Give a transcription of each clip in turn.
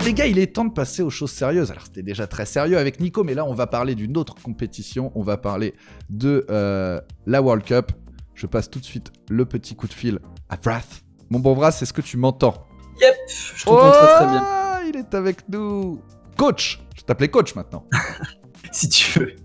Les gars, il est temps de passer aux choses sérieuses. Alors, c'était déjà très sérieux avec Nico, mais là, on va parler d'une autre compétition. On va parler de la World Cup. Je passe tout de suite le petit coup de fil à Wrath. Mon bon Wrath, est-ce que tu m'entends? Yep, je t'entends très bien. Il est avec nous. Coach, je t'appelais coach maintenant. Si tu veux,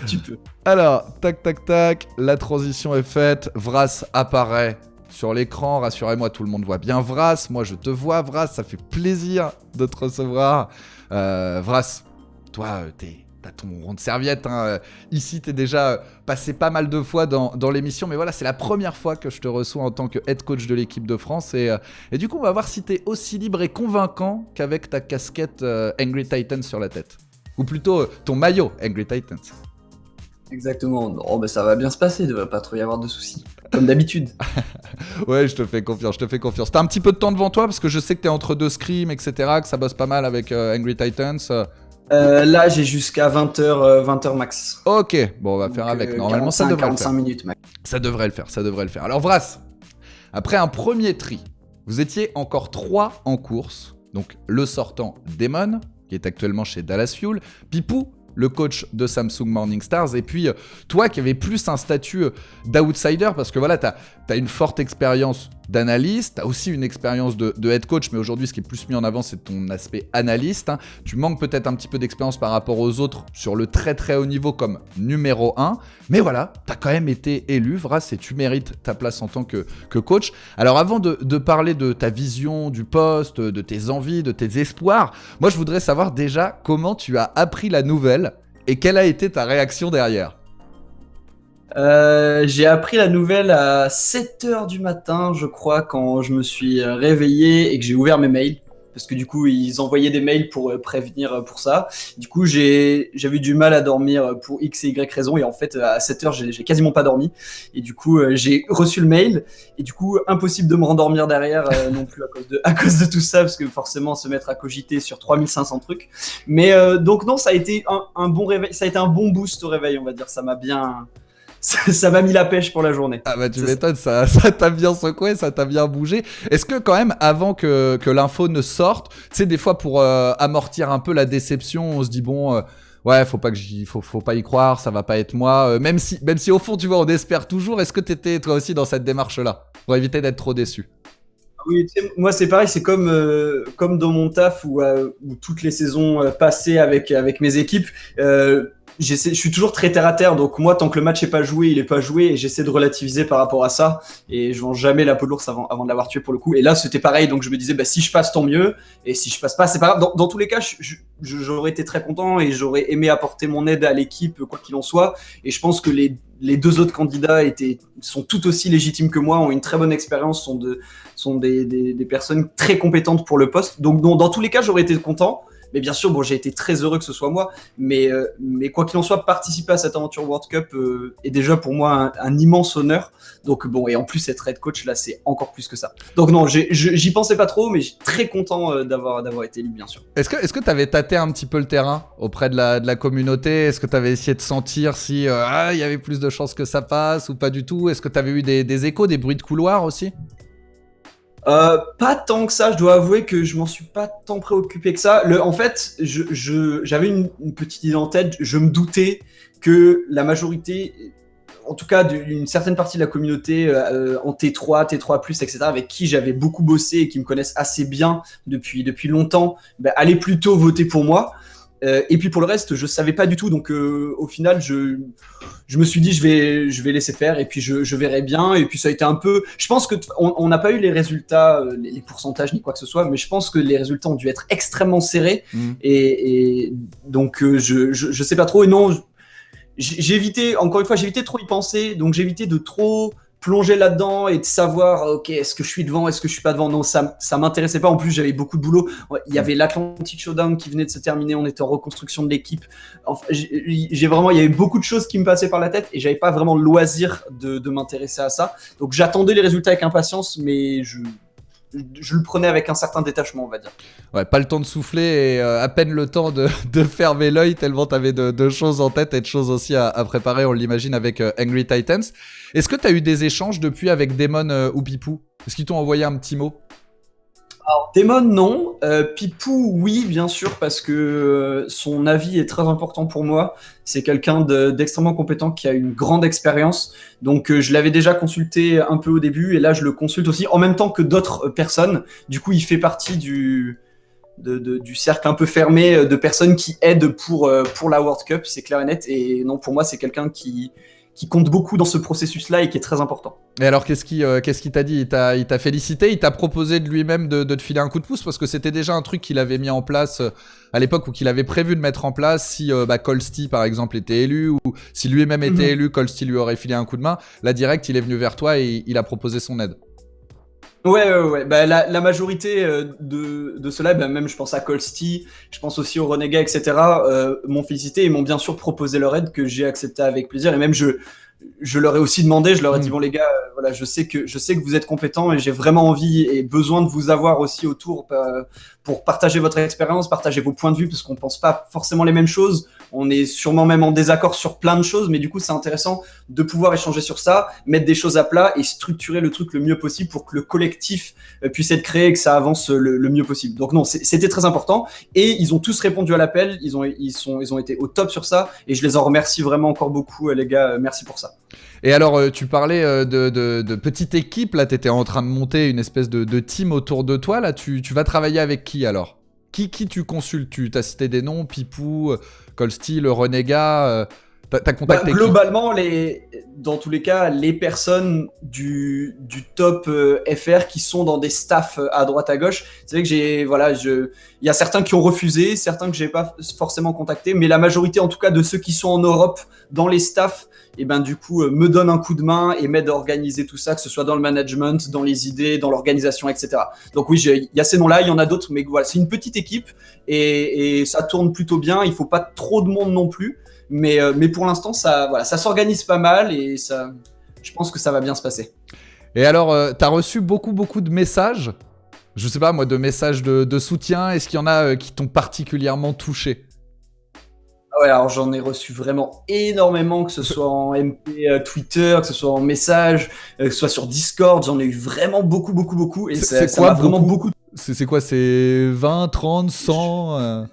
tu peux. Alors, tac, tac, tac, la transition est faite. Wrath apparaît sur l'écran. Rassurez-moi, tout le monde voit bien Wrath. Moi, je te vois, Wrath. Ça fait plaisir de te recevoir. Wrath, toi, t'as ton rond de serviette. Hein. Ici, t'es déjà passé pas mal de fois dans l'émission. Mais voilà, c'est la première fois que je te reçois en tant que head coach de l'équipe de France. Et du coup, on va voir si t'es aussi libre et convaincant qu'avec ta casquette Angry Titans sur la tête. Ou plutôt ton maillot Angry Titans. Exactement. Non, bah ça va bien se passer. Il devrait pas trop y avoir de soucis. Comme d'habitude. Ouais, je te fais confiance. T'as un petit peu de temps devant toi parce que je sais que t'es entre deux scrims, etc. Que ça bosse pas mal avec Angry Titans. Là, j'ai jusqu'à 20h max. Ok, bon, on va faire avec. Normalement, 45, ça devrait 45 le faire. minutes max. Ça devrait le faire. Alors, Wrath, après un premier tri, vous étiez encore 3 en course. Donc, le sortant Damon, qui est actuellement chez Dallas Fuel, Pipou, le coach de Samsung Morning Stars, et puis toi qui avais plus un statut d'outsider, parce que voilà, t'as une forte expérience d'analyste, t'as aussi une expérience de head coach, mais aujourd'hui ce qui est plus mis en avant c'est ton aspect analyste, hein. Tu manques peut-être un petit peu d'expérience par rapport aux autres sur le très très haut niveau comme numéro 1, mais voilà, t'as quand même été élu, Wrath, et tu mérites ta place en tant que coach. Alors avant de parler de ta vision du poste, de tes envies, de tes espoirs, moi je voudrais savoir déjà comment tu as appris la nouvelle et quelle a été ta réaction derrière. J'ai appris la nouvelle à 7h du matin, je crois, quand je me suis réveillé et que j'ai ouvert mes mails. Parce que du coup, ils envoyaient des mails pour prévenir pour ça. Du coup, j'avais eu du mal à dormir pour X et Y raison. Et en fait, à 7h, j'ai quasiment pas dormi. Et du coup, j'ai reçu le mail. Et du coup, impossible de me rendormir derrière non plus à cause de tout ça. Parce que forcément, se mettre à cogiter sur 3500 trucs. Mais donc non, ça a été un bon réveil. Ça a été un bon boost au réveil, on va dire. Ça m'a mis la pêche pour la journée. Ah bah tu m'étonnes, ça t'a bien secoué, ça t'a bien bougé. Est-ce que quand même, avant que l'info ne sorte, tu sais, des fois pour amortir un peu la déception, on se dit bon, ouais, faut pas y croire, ça va pas être moi. Même si au fond, tu vois, on espère toujours. Est-ce que t'étais toi aussi dans cette démarche-là pour éviter d'être trop déçu? Oui, tu sais, moi c'est pareil, c'est comme dans mon taf où toutes les saisons passées avec mes équipes, je suis toujours très terre à terre, donc moi tant que le match est pas joué, il est pas joué, et j'essaie de relativiser par rapport à ça, et je vends jamais la peau de l'ours avant de l'avoir tué pour le coup. Et là c'était pareil, donc je me disais bah si je passe tant mieux, et si je passe pas c'est pas grave. Dans tous les cas, j'aurais été très content et j'aurais aimé apporter mon aide à l'équipe quoi qu'il en soit, et je pense que les deux autres candidats sont tout aussi légitimes que moi, ont une très bonne expérience, sont des personnes très compétentes pour le poste. Donc dans tous les cas, j'aurais été content. Mais bien sûr, bon, j'ai été très heureux que ce soit moi. Mais quoi qu'il en soit, participer à cette aventure World Cup est déjà pour moi un immense honneur. Donc bon, et en plus être head coach, là, c'est encore plus que ça. Donc non, j'y pensais pas trop, mais je suis très content d'avoir été élu, bien sûr. Est-ce que tu avais tâté un petit peu le terrain auprès de la communauté? Est-ce que tu avais essayé de sentir si il y avait plus de chances que ça passe ou pas du tout? Est-ce que tu avais eu des échos, des bruits de couloir aussi? Pas tant que ça, je dois avouer que je m'en suis pas tant préoccupé que ça. En fait, j'avais une petite idée en tête, je me doutais que la majorité, en tout cas d'une certaine partie de la communauté en T3, T3+, etc., avec qui j'avais beaucoup bossé et qui me connaissent assez bien depuis longtemps, allait plutôt voter pour moi. Et puis pour le reste, je savais pas du tout, donc au final, je me suis dit je vais laisser faire et puis je verrai bien. Et puis ça a été un peu, je pense que on n'a pas eu les résultats, les pourcentages ni quoi que ce soit, mais je pense que les résultats ont dû être extrêmement serrés. Et donc je sais pas trop. Et non, j'ai évité, encore une fois, j'ai évité de trop y penser, donc j'ai évité de trop plonger là-dedans et de savoir ok, est-ce que je suis devant, est-ce que je suis pas devant. Non, ça m'intéressait pas. En plus, j'avais beaucoup de boulot. Il y avait l'Atlantic Showdown qui venait de se terminer, on était en reconstruction de l'équipe. Enfin, il y avait beaucoup de choses qui me passaient par la tête et j'avais pas vraiment le loisir de m'intéresser à ça. Donc j'attendais les résultats avec impatience, mais je le prenais avec un certain détachement, on va dire. Ouais, pas le temps de souffler et à peine le temps de fermer l'œil tellement t'avais de choses en tête et de choses aussi à préparer, on l'imagine, avec Angry Titans. Est-ce que t'as eu des échanges depuis avec Damon ou Pipou? Est-ce qu'ils t'ont envoyé un petit mot? Alors, Damon, non. Pipou, oui, bien sûr, parce que son avis est très important pour moi. C'est quelqu'un d'extrêmement compétent qui a une grande expérience. Donc, je l'avais déjà consulté un peu au début et là, je le consulte aussi en même temps que d'autres personnes. Du coup, il fait partie du cercle un peu fermé de personnes qui aident pour la World Cup, c'est clair et net. Et non, pour moi, c'est quelqu'un qui compte beaucoup dans ce processus-là et qui est très important. Et alors, qu'est-ce qu'il t'a dit? Il t'a félicité? Il t'a proposé de lui-même de te filer un coup de pouce? Parce que c'était déjà un truc qu'il avait mis en place à l'époque, ou qu'il avait prévu de mettre en place si Colsty, par exemple, était élu, ou si lui-même était élu, Colsty lui aurait filé un coup de main. Là, direct, il est venu vers toi et il a proposé son aide. Ouais. Bah, la majorité de ceux-là, bah, même je pense à Colsty, je pense aussi aux Renegats, etc., m'ont félicité et m'ont bien sûr proposé leur aide que j'ai accepté avec plaisir. Et même je leur ai aussi demandé, je leur ai dit bon les gars, voilà, je sais que vous êtes compétents et j'ai vraiment envie et besoin de vous avoir aussi autour pour partager votre expérience, partager vos points de vue parce qu'on pense pas forcément les mêmes choses. On est sûrement même en désaccord sur plein de choses, mais du coup c'est intéressant de pouvoir échanger sur ça, mettre des choses à plat et structurer le truc le mieux possible pour que le collectif puisse être créé et que ça avance le mieux possible. Donc non, c'était très important et ils ont tous répondu à l'appel, ils ont été au top sur ça et je les en remercie vraiment encore beaucoup les gars, merci pour ça. Et alors, tu parlais de petite équipe, là, t'étais en train de monter une espèce de team autour de toi, là, tu vas travailler avec qui alors? Qui tu consultes? Tu t'as cité des noms, Pipou, Colsty, le Renégat, t'as contacté qui? Globalement, dans tous les cas, les personnes du top FR qui sont dans des staffs à droite à gauche, c'est vrai que il y a certains qui ont refusé, certains que j'ai pas forcément contactés, mais la majorité, en tout cas, de ceux qui sont en Europe, dans les staffs, et ben du coup me donnent un coup de main et m'aident à organiser tout ça, que ce soit dans le management, dans les idées, dans l'organisation, etc. Donc oui, il y a ces noms-là, il y en a d'autres, mais voilà, c'est une petite équipe et ça tourne plutôt bien. Il faut pas trop de monde non plus, mais pour l'instant ça s'organise pas mal et ça, je pense que ça va bien se passer. Et alors, t'as reçu beaucoup de messages, je sais pas moi, de messages de soutien. Est-ce qu'il y en a qui t'ont particulièrement touché? Ouais, alors j'en ai reçu vraiment énormément, que ce soit en MP Twitter, que ce soit en message, que ce soit sur Discord, j'en ai eu vraiment beaucoup et ça m'a vraiment beaucoup. C'est quoi, c'est 20, 30, 100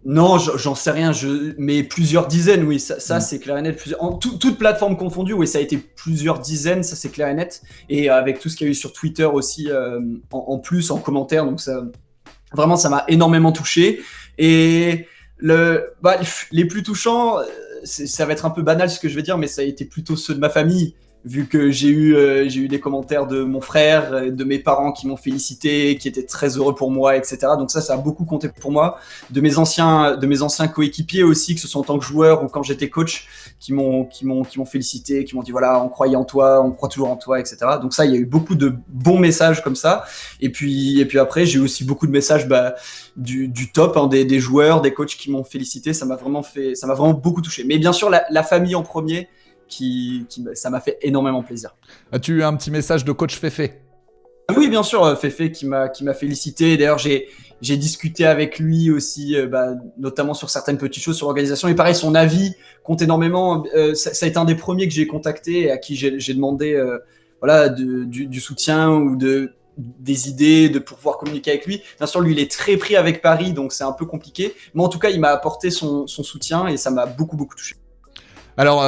Non, j'en sais rien, mais plusieurs dizaines, oui, ça c'est clair et net. Toute plateforme confondue, oui, ça a été plusieurs dizaines, ça c'est clair et net. Et avec tout ce qu'il y a eu sur Twitter aussi, en plus, en commentaire, donc ça, vraiment, ça m'a énormément touché. Et les plus touchants, ça va être un peu banal ce que je vais dire, mais ça a été plutôt ceux de ma famille, vu que j'ai eu des commentaires de mon frère, de mes parents qui m'ont félicité, qui étaient très heureux pour moi, etc. Donc ça a beaucoup compté pour moi. De mes anciens coéquipiers aussi, que ce soit en tant que joueur ou quand j'étais coach, qui m'ont félicité, qui m'ont dit voilà, on croyait en toi, on croit toujours en toi, etc. Donc ça, il y a eu beaucoup de bons messages comme ça. Et puis après, j'ai eu aussi beaucoup de messages du top, hein, des joueurs, des coachs qui m'ont félicité. Ça m'a vraiment beaucoup touché. Mais bien sûr, la famille en premier, ça m'a fait énormément plaisir. As-tu eu un petit message de coach Féfé? Oui, bien sûr, Féfé qui m'a félicité. D'ailleurs, j'ai discuté avec lui aussi, notamment sur certaines petites choses sur l'organisation. Et pareil, son avis compte énormément. Ça a été un des premiers que j'ai contacté et à qui j'ai demandé du soutien ou des idées, de pouvoir communiquer avec lui. Bien sûr, lui, il est très pris avec Paris, donc c'est un peu compliqué. Mais en tout cas, il m'a apporté son soutien et ça m'a beaucoup touché. Alors,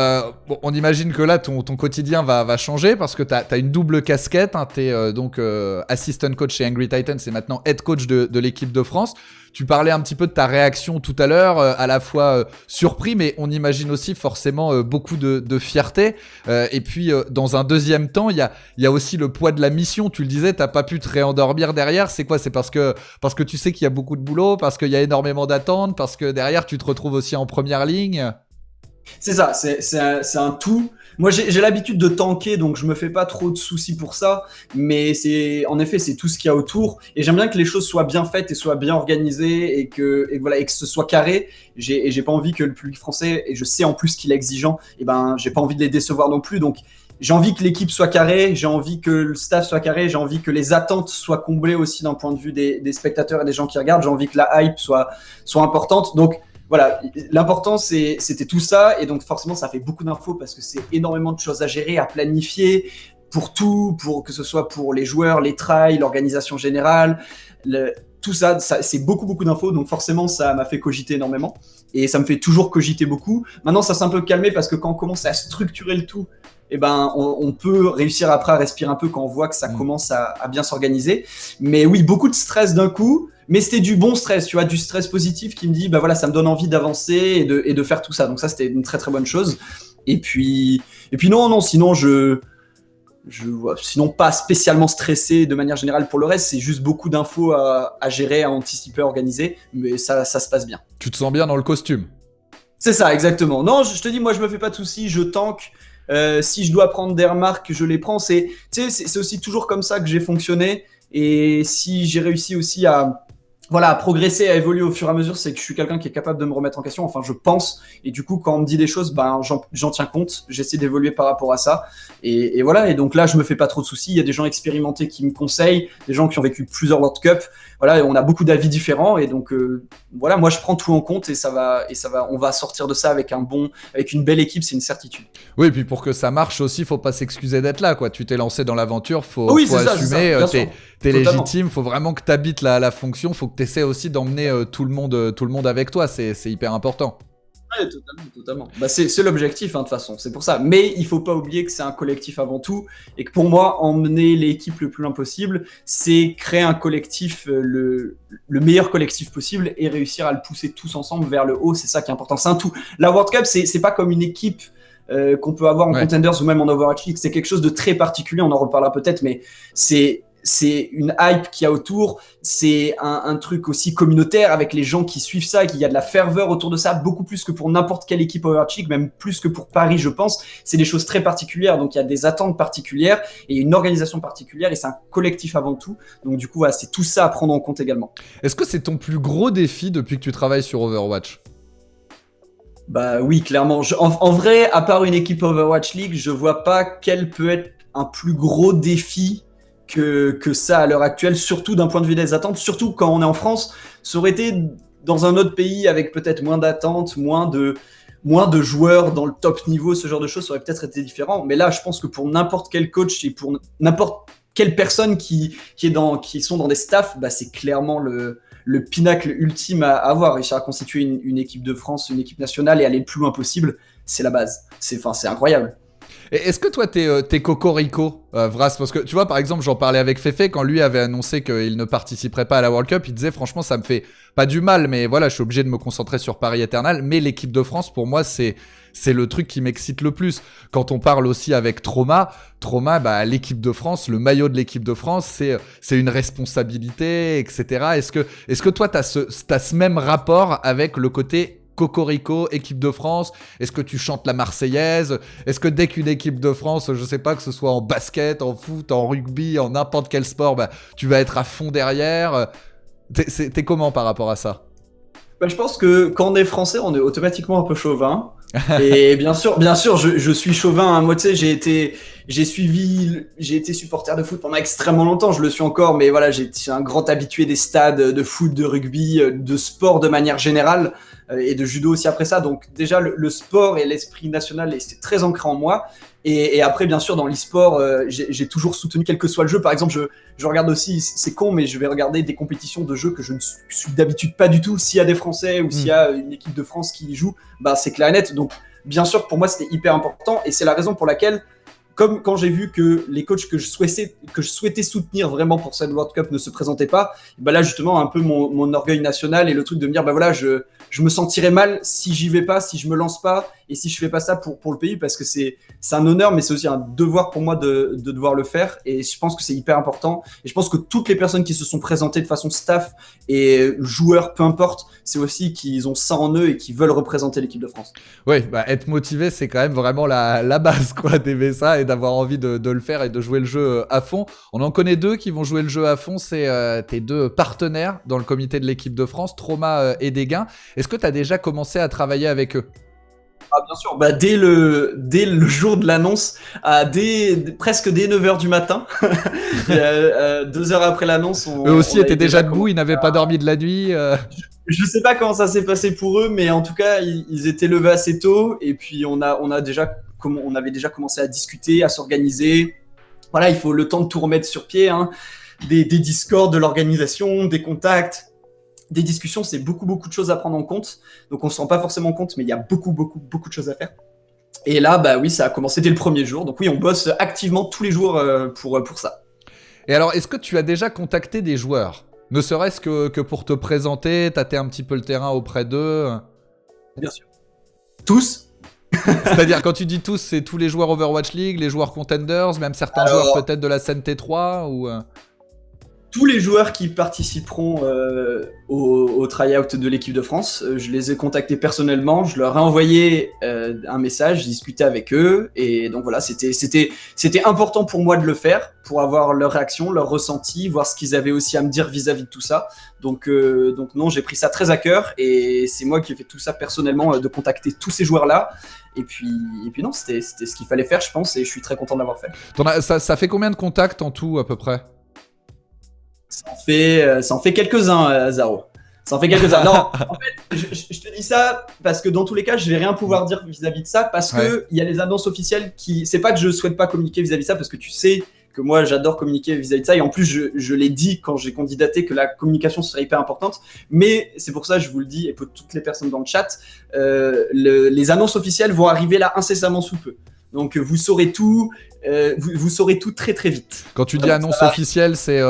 on imagine que là, ton quotidien va changer parce que t'as une double casquette. Hein, t'es donc assistant coach chez Angry Titans et maintenant head coach de l'équipe de France. Tu parlais un petit peu de ta réaction tout à l'heure, à la fois surpris, mais on imagine aussi forcément beaucoup de fierté. Et puis, dans un deuxième temps, il y a aussi le poids de la mission. Tu le disais, t'as pas pu te réendormir derrière. C'est quoi? C'est parce que tu sais qu'il y a beaucoup de boulot, parce qu'il y a énormément d'attentes, parce que derrière, tu te retrouves aussi en première ligne. C'est ça, c'est un tout. Moi, j'ai l'habitude de tanker, donc je me fais pas trop de soucis pour ça. Mais en effet, c'est tout ce qu'il y a autour. Et j'aime bien que les choses soient bien faites et soient bien organisées et que ce soit carré. J'ai pas envie que le public français, et je sais en plus qu'il est exigeant, et j'ai pas envie de les décevoir non plus. Donc, j'ai envie que l'équipe soit carrée, j'ai envie que le staff soit carré, j'ai envie que les attentes soient comblées aussi d'un point de vue des spectateurs et des gens qui regardent, j'ai envie que la hype soit importante. Donc voilà, l'important c'était tout ça, et donc forcément ça fait beaucoup d'infos parce que c'est énormément de choses à gérer, à planifier, pour tout, pour que ce soit pour les joueurs, les trails, l'organisation générale, tout ça, c'est beaucoup d'infos, donc forcément ça m'a fait cogiter énormément, et ça me fait toujours cogiter beaucoup. Maintenant ça s'est un peu calmé parce que quand on commence à structurer le tout, eh ben, on peut réussir après à respirer un peu quand on voit que ça commence à bien s'organiser. Mais oui, beaucoup de stress d'un coup, mais c'était du bon stress, tu vois, du stress positif qui me dit, bah voilà, ça me donne envie d'avancer et de faire tout ça. Donc ça, c'était une très très bonne chose. Et puis non, sinon sinon pas spécialement stressé de manière générale pour le reste, c'est juste beaucoup d'infos à gérer, à anticiper, à organiser, mais ça se passe bien. Tu te sens bien dans le costume? C'est ça, exactement. Non, je te dis, moi je me fais pas de soucis, je tank. Si je dois prendre des remarques, je les prends. C'est aussi toujours comme ça que j'ai fonctionné. Et si j'ai réussi aussi à progresser, à évoluer au fur et à mesure, c'est que je suis quelqu'un qui est capable de me remettre en question. Enfin, je pense. Et du coup, quand on me dit des choses, ben, j'en tiens compte. J'essaie d'évoluer par rapport à ça. Et voilà. Et donc là, je me fais pas trop de soucis. Il y a des gens expérimentés qui me conseillent, des gens qui ont vécu plusieurs World Cup. Voilà, on a beaucoup d'avis différents. Et donc, voilà, moi, je prends tout en compte et ça va. On va sortir de ça avec une belle équipe, c'est une certitude. Oui, et puis pour que ça marche aussi, faut pas s'excuser d'être là, quoi. Tu t'es lancé dans l'aventure, faut assumer. T'es légitime, faut vraiment que t'habites la fonction, faut que t'essaies aussi d'emmener tout le monde avec toi. C'est hyper important. Ouais, totalement. Bah, c'est l'objectif, de toute façon, c'est pour ça. Mais il faut pas oublier que c'est un collectif avant tout, et que pour moi, emmener l'équipe le plus loin possible, c'est créer un collectif, le meilleur collectif possible, et réussir à le pousser tous ensemble vers le haut. C'est ça qui est important. C'est un tout. La World Cup, c'est pas comme une équipe qu'on peut avoir en Contenders ou même en Overwatch League. C'est quelque chose de très particulier. On en reparlera peut-être, mais c'est une hype qu'il y a autour, c'est un truc aussi communautaire avec les gens qui suivent ça, qu'il y a de la ferveur autour de ça, beaucoup plus que pour n'importe quelle équipe Overwatch League, même plus que pour Paris, je pense. C'est des choses très particulières, donc il y a des attentes particulières et une organisation particulière, et c'est un collectif avant tout. Donc du coup, voilà, c'est tout ça à prendre en compte également. Est-ce que c'est ton plus gros défi depuis que tu travailles sur Overwatch ? Bah oui, clairement. En vrai, à part une équipe Overwatch League, je vois pas quel peut être un plus gros défi que ça à l'heure actuelle, surtout d'un point de vue des attentes, surtout quand on est en France. Ça aurait été dans un autre pays avec peut-être moins d'attentes, moins de joueurs dans le top niveau, ce genre de choses, ça aurait peut-être été différent. Mais là, je pense que pour n'importe quel coach et pour n'importe quelle personne qui sont dans des staffs, bah, c'est clairement le pinacle ultime à avoir. Réussir à constituer une équipe de France, une équipe nationale et aller le plus loin possible, c'est la base. C'est incroyable. Et est-ce que toi, t'es cocorico, Vras ? Parce que tu vois, par exemple, j'en parlais avec Fefe quand lui avait annoncé qu'il ne participerait pas à la World Cup. Il disait, franchement, ça me fait pas du mal, mais voilà, je suis obligé de me concentrer sur Paris Eternal. Mais l'équipe de France, pour moi, c'est le truc qui m'excite le plus. Quand on parle aussi avec Trauma, bah, l'équipe de France, le maillot de l'équipe de France, c'est une responsabilité, etc. Est-ce que toi, t'as ce même rapport avec le côté Cocorico, équipe de France? Est-ce que tu chantes la Marseillaise? Est-ce que dès qu'une équipe de France, je sais pas, que ce soit en basket, en foot, en rugby, en n'importe quel sport, bah, tu vas être à fond derrière? T'es comment par rapport à ça? Bah, je pense que quand on est français, on est automatiquement un peu chauvin. Et bien sûr, je suis chauvin. Hein. Moi, tu sais, j'ai été supporter de foot pendant extrêmement longtemps. Je le suis encore, mais voilà, j'ai un grand habitué des stades de foot, de rugby, de sport de manière générale, et de judo aussi après ça. Donc déjà, le sport et l'esprit national, c'est très ancré en moi. Et après, bien sûr, dans l'e-sport, j'ai toujours soutenu quel que soit le jeu. Par exemple, je regarde aussi, c'est con, mais je vais regarder des compétitions de jeux que je ne suis d'habitude pas du tout. S'il y a des Français ou s'il y a une équipe de France qui y joue, bah, c'est clair et net. Donc, bien sûr, pour moi, c'était hyper important. Et c'est la raison pour laquelle, comme quand j'ai vu que les coachs que je souhaitais soutenir vraiment pour cette World Cup ne se présentaient pas, bah là, justement, un peu mon orgueil national et le truc de me dire, bah voilà, je me sentirais mal si j'y vais pas, si je me lance pas et si je fais pas ça pour le pays, parce que c'est un honneur, mais c'est aussi un devoir pour moi de devoir le faire. Et je pense que c'est hyper important. Et je pense que toutes les personnes qui se sont présentées de façon staff et joueurs, peu importe, c'est aussi qu'ils ont ça en eux et qu'ils veulent représenter l'équipe de France. Oui, bah, être motivé, c'est quand même vraiment la base, quoi, d'aimer ça et d'avoir envie de le faire et de jouer le jeu à fond. On en connaît deux qui vont jouer le jeu à fond, c'est tes deux partenaires dans le comité de l'équipe de France, Trauma et Desgains. Est-ce que tu as déjà commencé à travailler avec eux ? Ah, bien sûr, bah, dès le jour de l'annonce, presque dès 9h du matin, 2 heures après l'annonce, Eux aussi on a étaient déjà debout, commencé ils n'avaient pas dormi de la nuit. Je sais pas comment ça s'est passé pour eux, mais en tout cas, ils étaient levés assez tôt, et puis on avait déjà commencé à discuter, à s'organiser. Voilà, il faut le temps de tout remettre sur pied, hein. Des discords, de l'organisation, des contacts, des discussions, c'est beaucoup, beaucoup de choses à prendre en compte. Donc on se rend pas forcément compte, mais il y a beaucoup, beaucoup, beaucoup de choses à faire. Et là, bah oui, ça a commencé dès le premier jour. Donc oui, on bosse activement tous les jours pour ça. Et alors, est-ce que tu as déjà contacté des joueurs? Ne serait-ce que pour te présenter, tâter un petit peu le terrain auprès d'eux? Bien sûr. Tous. C'est-à-dire, quand tu dis tous, c'est tous les joueurs Overwatch League, les joueurs Contenders, même certains joueurs peut-être de la scène T3 ou... Tous les joueurs qui participeront au try-out de l'équipe de France, je les ai contactés personnellement, je leur ai envoyé un message, discuté avec eux, et donc voilà, c'était important pour moi de le faire, pour avoir leur réaction, leur ressenti, voir ce qu'ils avaient aussi à me dire vis-à-vis de tout ça. Donc non, j'ai pris ça très à cœur, et c'est moi qui ai fait tout ça personnellement, de contacter tous ces joueurs-là. Et puis non, c'était ce qu'il fallait faire, je pense, et je suis très content de l'avoir fait. Ça fait combien de contacts en tout, à peu près? Ça en fait quelques-uns, Zaro. Ça en fait quelques-uns. Non, en fait, je te dis ça parce que dans tous les cas, je vais rien pouvoir dire vis-à-vis de ça parce que il y a les annonces officielles qui. C'est pas que je souhaite pas communiquer vis-à-vis de ça parce que tu sais que moi j'adore communiquer vis-à-vis de ça et en plus je l'ai dit quand j'ai candidaté que la communication serait hyper importante. Mais c'est pour ça je vous le dis et pour toutes les personnes dans le chat, les annonces officielles vont arriver là incessamment sous peu. Donc vous saurez tout. Vous saurez tout très très vite. Quand tu dis annonce officielle, c'est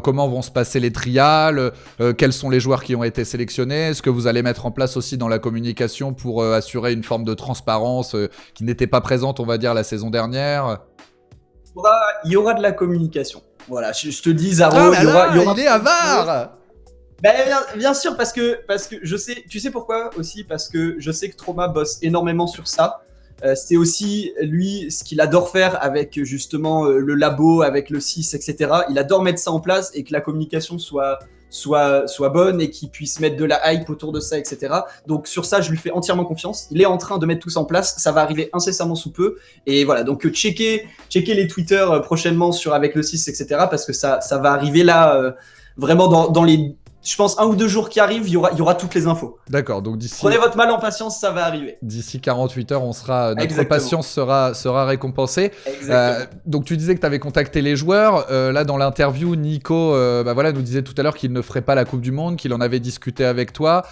comment vont se passer les trials, quels sont les joueurs qui ont été sélectionnés, est-ce que vous allez mettre en place aussi dans la communication pour assurer une forme de transparence qui n'était pas présente, on va dire, la saison dernière? Il y aura de la communication. Voilà, je te dis, Zaro, il y aura il est avare. Ben, bien sûr, parce que je sais, tu sais pourquoi aussi, parce que je sais que Trauma bosse énormément sur ça. C'est aussi, lui, ce qu'il adore faire avec justement le labo, avec le 6, etc. Il adore mettre ça en place et que la communication soit bonne et qu'il puisse mettre de la hype autour de ça, etc. Donc sur ça, je lui fais entièrement confiance. Il est en train de mettre tout ça en place. Ça va arriver incessamment sous peu. Et voilà, donc checker les Twitter prochainement avec le 6, etc. Parce que ça va arriver là, vraiment dans les... Je pense 1 ou 2 jours qui arrivent, il y aura toutes les infos. D'accord, donc d'ici... Prenez votre mal en patience, ça va arriver. D'ici 48 heures, notre patience sera récompensée. Donc tu disais que tu avais contacté les joueurs. Là, dans l'interview, Nico nous disait tout à l'heure qu'il ne ferait pas la Coupe du Monde, qu'il en avait discuté avec toi.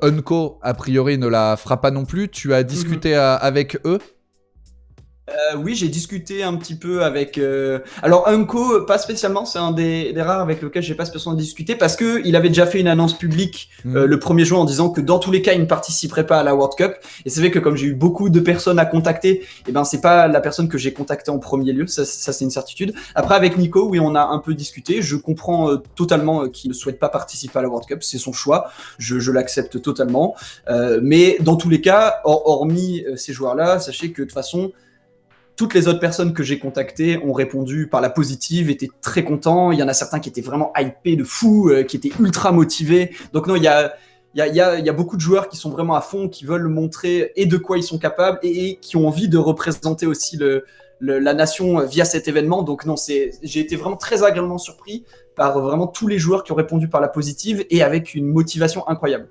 Unco, a priori, ne la fera pas non plus. Tu as discuté avec eux? Oui, j'ai discuté un petit peu avec... Alors, Unco, pas spécialement, c'est un des rares avec lequel j'ai pas spécialement discuté parce qu'il avait déjà fait une annonce publique le 1er juin en disant que dans tous les cas, il ne participerait pas à la World Cup. Et c'est vrai que comme j'ai eu beaucoup de personnes à contacter, eh ben, c'est pas la personne que j'ai contactée en premier lieu, ça c'est une certitude. Après, avec Nico, oui, on a un peu discuté. Je comprends totalement qu'il ne souhaite pas participer à la World Cup, c'est son choix, je l'accepte totalement. Mais dans tous les cas, hormis ces joueurs-là, sachez que de toute façon, toutes les autres personnes que j'ai contactées ont répondu par la positive, étaient très contents. Il y en a certains qui étaient vraiment hypés de fou, qui étaient ultra motivés. Donc non, il y a beaucoup de joueurs qui sont vraiment à fond, qui veulent montrer et de quoi ils sont capables et qui ont envie de représenter aussi la nation via cet événement. Donc non, j'ai été vraiment très agréablement surpris par vraiment tous les joueurs qui ont répondu par la positive et avec une motivation incroyable.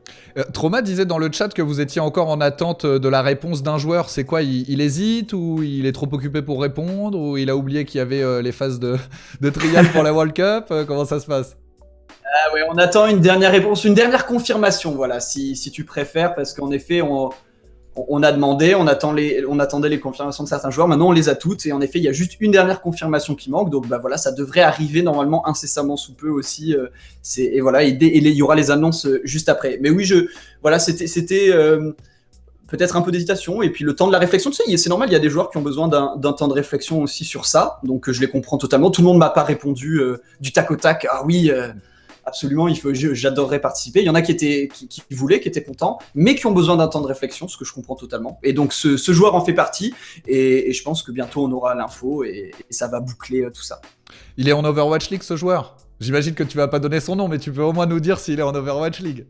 Trauma disait dans le chat que vous étiez encore en attente de la réponse d'un joueur. C'est quoi, il hésite ou il est trop occupé pour répondre ou il a oublié qu'il y avait les phases de trial pour la World Cup? Comment ça se passe? Ah ouais, on attend une dernière réponse, une dernière confirmation, voilà, si tu préfères, parce qu'en effet, on a demandé, on attendait les confirmations de certains joueurs, maintenant on les a toutes, et en effet, il y a juste une dernière confirmation qui manque, donc bah voilà, ça devrait arriver normalement incessamment sous peu aussi, et voilà, il y aura les annonces juste après. Mais oui, voilà, c'était peut-être un peu d'hésitation, et puis le temps de la réflexion, tu sais, c'est normal, il y a des joueurs qui ont besoin d'un temps de réflexion aussi sur ça, donc je les comprends totalement, tout le monde m'a pas répondu du tac au tac, ah oui... Absolument, j'adorerais participer. Il y en a qui voulaient, qui étaient contents, mais qui ont besoin d'un temps de réflexion, ce que je comprends totalement. Et donc, ce joueur en fait partie, et je pense que bientôt on aura l'info et ça va boucler tout ça. Il est en Overwatch League, ce joueur? J'imagine que tu vas pas donner son nom, mais tu peux au moins nous dire s'il est en Overwatch League.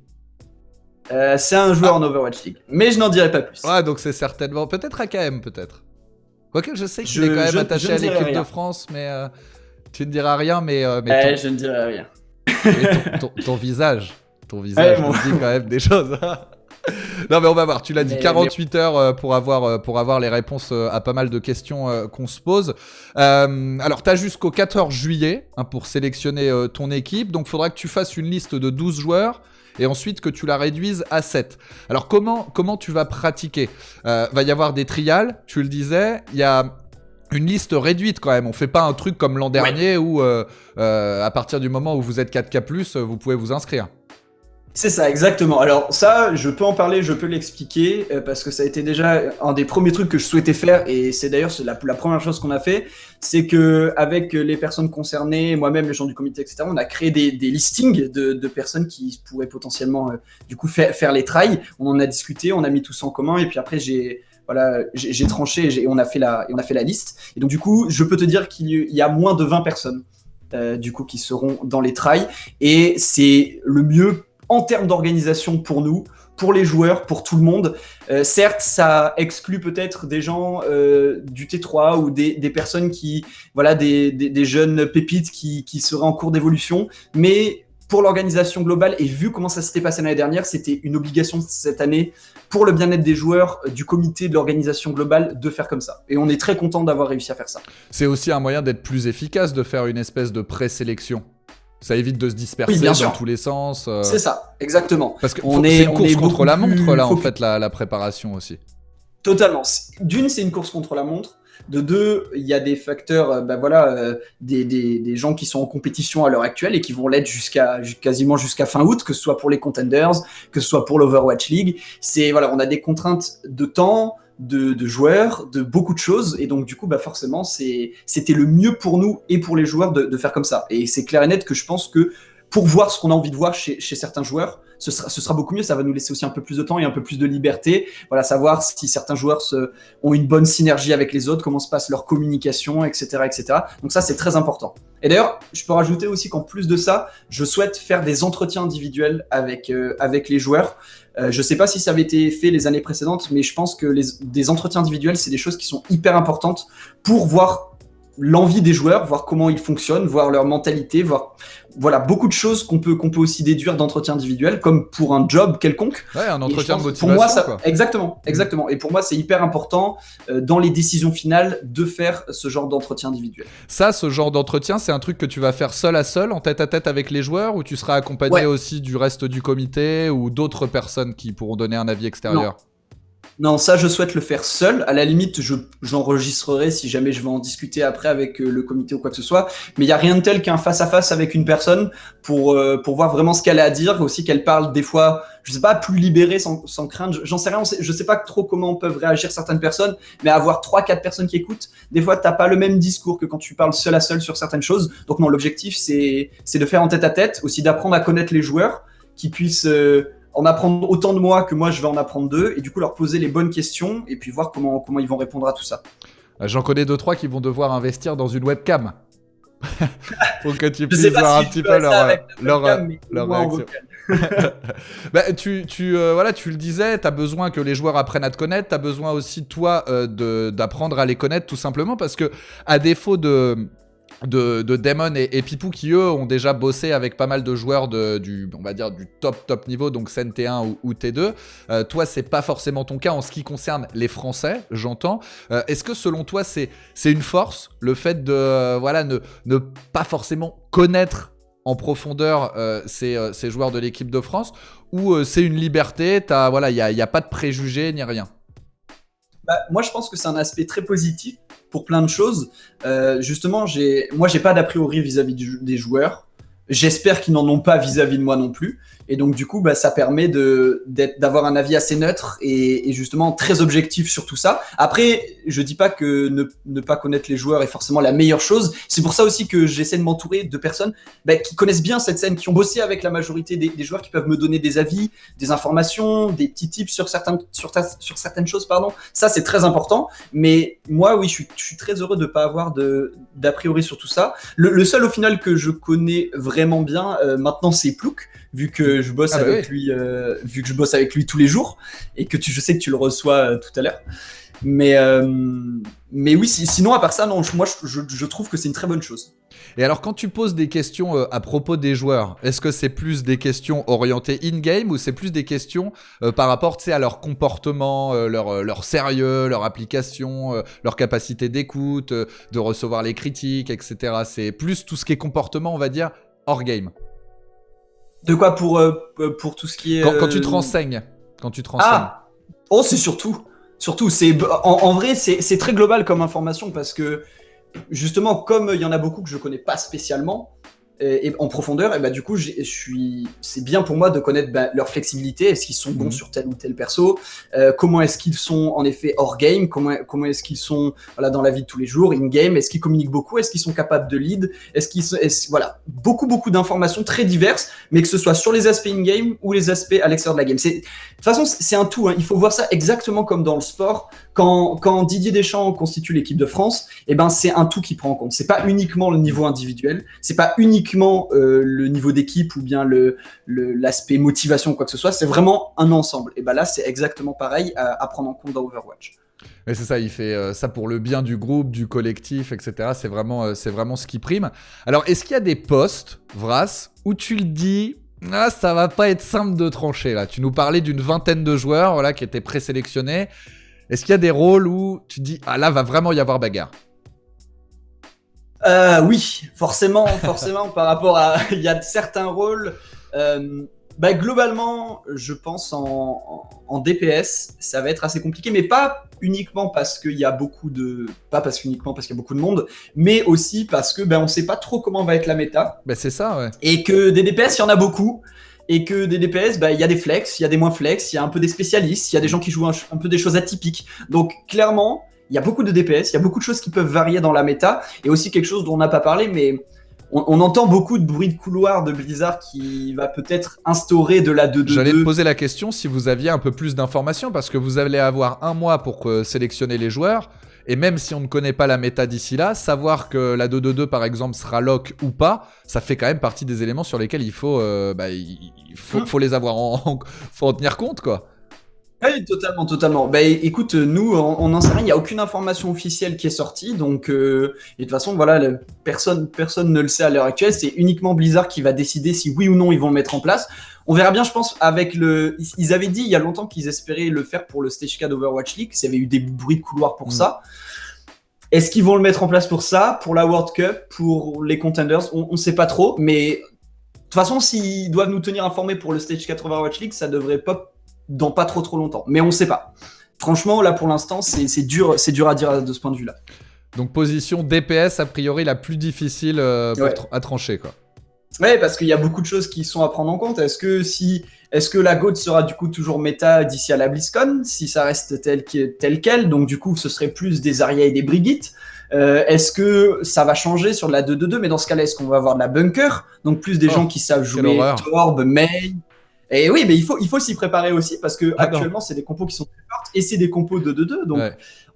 C'est un joueur en Overwatch League, mais je n'en dirai pas plus. Ouais, donc c'est certainement... Peut-être AKM, peut-être. Quoique je sais qu'il est quand même Je attaché ne à dirai l'équipe rien. de France, mais tu ne diras rien, mais Je ne dirai rien. ton visage, ton Ouais, visage nous dit quand même des choses. Non mais on va voir, tu l'as dit, 48 heures pour avoir les réponses à pas mal de questions qu'on se pose. Alors t'as jusqu'au 14 juillet pour sélectionner ton équipe, donc faudra que tu fasses une liste de 12 joueurs et ensuite que tu la réduises à 7. Alors comment tu vas pratiquer? Va y avoir des trials, tu le disais, il y a une liste réduite quand même, on fait pas un truc comme l'an dernier où à partir du moment où vous êtes 4K+, vous pouvez vous inscrire. C'est ça, exactement. Alors ça, je peux en parler, je peux l'expliquer, parce que ça a été déjà un des premiers trucs que je souhaitais faire, et c'est d'ailleurs la première chose qu'on a fait, c'est que avec les personnes concernées, moi-même, les gens du comité, etc., on a créé des listings de personnes qui pourraient potentiellement du coup faire les tries. On en a discuté, on a mis tout ça en commun, et puis après j'ai tranché et on a fait la liste. Et donc du coup, je peux te dire qu'il y a moins de 20 personnes du coup qui seront dans les tries, et c'est le mieux en termes d'organisation pour nous, pour les joueurs, pour tout le monde. Certes, ça exclut peut-être des gens du T3 ou des personnes qui, voilà, des jeunes pépites qui seraient en cours d'évolution, mais pour l'organisation globale, et vu comment ça s'était passé l'année dernière, c'était une obligation cette année pour le bien-être des joueurs, du comité, de l'organisation globale, de faire comme ça. Et on est très content d'avoir réussi à faire ça. C'est aussi un moyen d'être plus efficace, de faire une espèce de présélection. Ça évite de se disperser dans tous les sens. C'est ça, exactement. Parce que c'est une course contre la montre, là, en fait, la préparation aussi. Totalement. D'une, c'est une course contre la montre. De deux, il y a des facteurs, des gens qui sont en compétition à l'heure actuelle et qui vont l'être quasiment jusqu'à fin août, que ce soit pour les Contenders, que ce soit pour l'Overwatch League. On a des contraintes de temps, de joueurs, de beaucoup de choses, et donc du coup forcément c'était le mieux pour nous et pour les joueurs de faire comme ça. Et c'est clair et net que je pense que pour voir ce qu'on a envie de voir chez certains joueurs, ce sera beaucoup mieux. Ça va nous laisser aussi un peu plus de temps et un peu plus de liberté, savoir si certains joueurs ont une bonne synergie avec les autres, comment se passe leur communication, etc. Donc ça, c'est très important. Et d'ailleurs, je peux rajouter aussi qu'en plus de ça, je souhaite faire des entretiens individuels avec les joueurs. Je sais pas si ça avait été fait les années précédentes, mais je pense que des entretiens individuels, c'est des choses qui sont hyper importantes pour voir l'envie des joueurs, voir comment ils fonctionnent, voir leur mentalité, voir beaucoup de choses qu'on peut aussi déduire d'entretiens individuels, comme pour un job quelconque. Ouais, un entretien de motivation. Pour moi, quoi. Exactement. Et pour moi, c'est hyper important dans les décisions finales de faire ce genre d'entretien individuel. Ça, ce genre d'entretien, c'est un truc que tu vas faire seul à seul, en tête à tête avec les joueurs, ou tu seras accompagné aussi du reste du comité ou d'autres personnes qui pourront donner un avis extérieur? Non, ça, je souhaite le faire seul. À la limite, j'enregistrerai si jamais je veux en discuter après avec le comité ou quoi que ce soit. Mais il n'y a rien de tel qu'un face-à-face avec une personne pour voir vraiment ce qu'elle a à dire. Aussi qu'elle parle des fois, je sais pas, plus libérée, sans crainte. J'en sais rien. Je sais pas trop comment peuvent réagir certaines personnes. Mais avoir 3-4 personnes qui écoutent, des fois, t'as pas le même discours que quand tu parles seul à seul sur certaines choses. Donc non, l'objectif, c'est de faire en tête à tête. Aussi d'apprendre à connaître les joueurs, qui puissent... en apprendre autant de moi que moi je vais en apprendre d'eux, et du coup leur poser les bonnes questions et puis voir comment ils vont répondre à tout ça. J'en connais 2-3 qui vont devoir investir dans une webcam pour que tu puisses voir un petit peu leur réaction. Tu le disais, tu as besoin que les joueurs apprennent à te connaître, tu as besoin aussi toi d'apprendre à les connaître, tout simplement parce que à défaut de Damon et Pipou qui eux ont déjà bossé avec pas mal de joueurs du top niveau, donc Sen T1 ou T2. Toi, c'est pas forcément ton cas en ce qui concerne les Français, j'entends. Est-ce que selon toi, c'est une force, le fait de ne pas forcément connaître en profondeur ces joueurs de l'équipe de France, ou c'est une liberté, il y a pas de préjugés ni rien? Moi, je pense que c'est un aspect très positif pour plein de choses. Justement, j'ai pas d'a priori vis-à-vis des joueurs. J'espère qu'ils n'en ont pas vis-à-vis de moi non plus. Et donc, du coup, ça permet d'avoir un avis assez neutre et justement très objectif sur tout ça. Après, je dis pas que ne pas connaître les joueurs est forcément la meilleure chose. C'est pour ça aussi que j'essaie de m'entourer de personnes qui connaissent bien cette scène, qui ont bossé avec la majorité des joueurs, qui peuvent me donner des avis, des informations, des petits tips sur certaines choses. Ça, c'est très important. Mais moi, oui, je suis très heureux de pas avoir d'a priori sur tout ça. Le seul, au final, que je connais vraiment, vraiment bien. Maintenant, c'est Plouk, vu que je bosse avec lui, vu que je bosse avec lui tous les jours et que je sais que tu le reçois tout à l'heure. Mais oui, sinon, à part ça, non, moi, je trouve que c'est une très bonne chose. Et alors, quand tu poses des questions à propos des joueurs, est-ce que c'est plus des questions orientées in-game ou c'est plus des questions par rapport, tu sais, à leur comportement, leur sérieux, leur application, leur capacité d'écoute, de recevoir les critiques, etc. C'est plus tout ce qui est comportement, on va dire, hors game. De quoi pour tout ce qui est... Quand tu te renseignes. Ah, oh, c'est surtout, c'est en vrai, c'est très global comme information parce que justement, comme il y en a beaucoup que je connais pas spécialement et en profondeur, et bah du coup, c'est bien pour moi de connaître leur flexibilité. Est-ce qu'ils sont bons sur tel ou tel perso, comment est-ce qu'ils sont en effet hors game, comment est-ce qu'ils sont voilà, dans la vie de tous les jours, in game, est-ce qu'ils communiquent beaucoup, est-ce qu'ils sont capables de lead, voilà, beaucoup d'informations très diverses, mais que ce soit sur les aspects in game ou les aspects à l'extérieur de la game. De toute façon, c'est un tout. Hein. Il faut voir ça exactement comme dans le sport. Quand Didier Deschamps constitue l'équipe de France, eh ben c'est un tout qui prend en compte. C'est pas uniquement le niveau individuel, c'est pas uniquement le niveau d'équipe ou bien l'aspect motivation ou quoi que ce soit. C'est vraiment un ensemble. Et ben là, c'est exactement pareil à prendre en compte dans Overwatch. Mais c'est ça, il fait ça pour le bien du groupe, du collectif, etc. C'est vraiment ce qui prime. Alors, est-ce qu'il y a des postes, Vras, où tu le dis, ça va pas être simple de trancher là. Tu nous parlais d'une vingtaine de joueurs, voilà, qui étaient présélectionnés. Est-ce qu'il y a des rôles où tu dis, là, va vraiment y avoir bagarre? Oui, forcément, par rapport à... Il y a certains rôles... globalement, je pense en DPS, ça va être assez compliqué, mais pas uniquement parce qu'il y a beaucoup de... Pas parce uniquement parce qu'il y a beaucoup de monde, mais aussi parce que on sait pas trop comment va être la méta. C'est ça, ouais. Et que des DPS, il y en a beaucoup. Et que des DPS, il y a des flex, il y a des moins flex, il y a un peu des spécialistes, il y a des gens qui jouent un peu des choses atypiques. Donc clairement, il y a beaucoup de DPS, il y a beaucoup de choses qui peuvent varier dans la méta, et aussi quelque chose dont on n'a pas parlé, mais on entend beaucoup de bruit de couloir de Blizzard qui va peut-être instaurer de la 2-2-2. J'allais te poser la question si vous aviez un peu plus d'informations, parce que vous allez avoir un mois pour sélectionner les joueurs. Et même si on ne connaît pas la méta d'ici là, savoir que la 2-2-2 par exemple sera lock ou pas, ça fait quand même partie des éléments sur lesquels il faut les avoir faut en tenir compte, quoi. Oui, totalement. Écoute, nous, on n'en sait rien, il n'y a aucune information officielle qui est sortie, donc et de toute façon, voilà, personne ne le sait à l'heure actuelle, c'est uniquement Blizzard qui va décider si oui ou non ils vont le mettre en place. On verra bien, je pense, avec ils avaient dit il y a longtemps qu'ils espéraient le faire pour le Stage 4 d'Overwatch League, il y avait eu des bruits de couloir pour ça. Est-ce qu'ils vont le mettre en place pour ça, pour la World Cup, pour les Contenders? On ne sait pas trop, mais de toute façon, s'ils doivent nous tenir informés pour le Stage 4 Overwatch League, ça devrait pas dans pas trop longtemps. Mais on ne sait pas. Franchement, là, pour l'instant, c'est dur à dire de ce point de vue-là. Donc, position DPS, a priori, la plus difficile à trancher, quoi. Ouais, parce qu'il y a beaucoup de choses qui sont à prendre en compte. Est-ce que la GOAT sera du coup toujours méta d'ici à la BlizzCon, si ça reste tel quel, donc du coup ce serait plus des Zarya et des Brigitte. Est-ce que ça va changer sur de la 2-2-2, mais dans ce cas-là, est-ce qu'on va avoir de la bunker, donc plus des gens qui savent jouer Torb, Mei. Et oui, mais il faut s'y préparer aussi, parce que actuellement c'est des compos qui sont très fortes et c'est des compos de 2-2, donc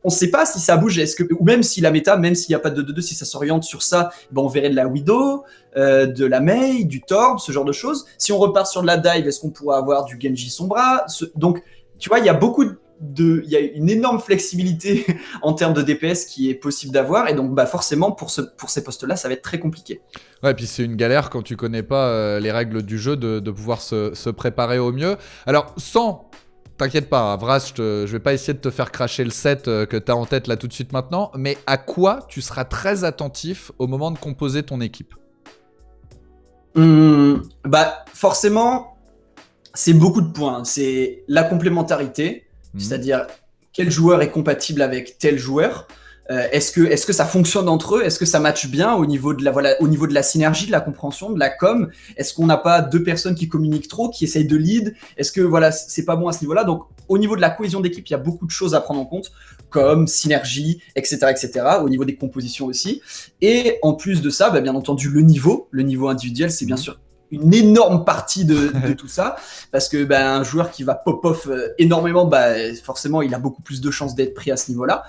on ne sait pas si ça bouge, ou même si la méta, même s'il n'y a pas de 2-2-2, si ça s'oriente sur ça, on verrait de la Widow, de la Mei, du Torb, ce genre de choses. Si on repart sur de la dive, est-ce qu'on pourrait avoir du Genji Sombra? Donc, tu vois, il y a il y a une énorme flexibilité en termes de DPS qui est possible d'avoir, et donc forcément pour ces postes-là, ça va être très compliqué. Ouais, puis c'est une galère quand tu connais pas les règles du jeu de pouvoir se préparer au mieux. Alors, t'inquiète pas, hein, Vras, je vais pas essayer de te faire cracher le set que t'as en tête là tout de suite maintenant, mais à quoi tu seras très attentif au moment de composer ton équipe? Forcément, c'est beaucoup de points. C'est la complémentarité, c'est-à-dire quel joueur est compatible avec tel joueur. Est-ce que ça fonctionne entre eux? Est-ce que ça matche bien au niveau de la synergie, de la compréhension, de la com? Est-ce qu'on n'a pas deux personnes qui communiquent trop, qui essayent de lead? Est-ce que c'est pas bon à ce niveau-là? Donc au niveau de la cohésion d'équipe, il y a beaucoup de choses à prendre en compte, comme synergie, etc., au niveau des compositions aussi. Et en plus de ça, bien entendu, le niveau individuel, c'est bien sûr une énorme partie de tout ça, parce que un joueur qui va pop-off énormément, forcément il a beaucoup plus de chances d'être pris à ce niveau-là.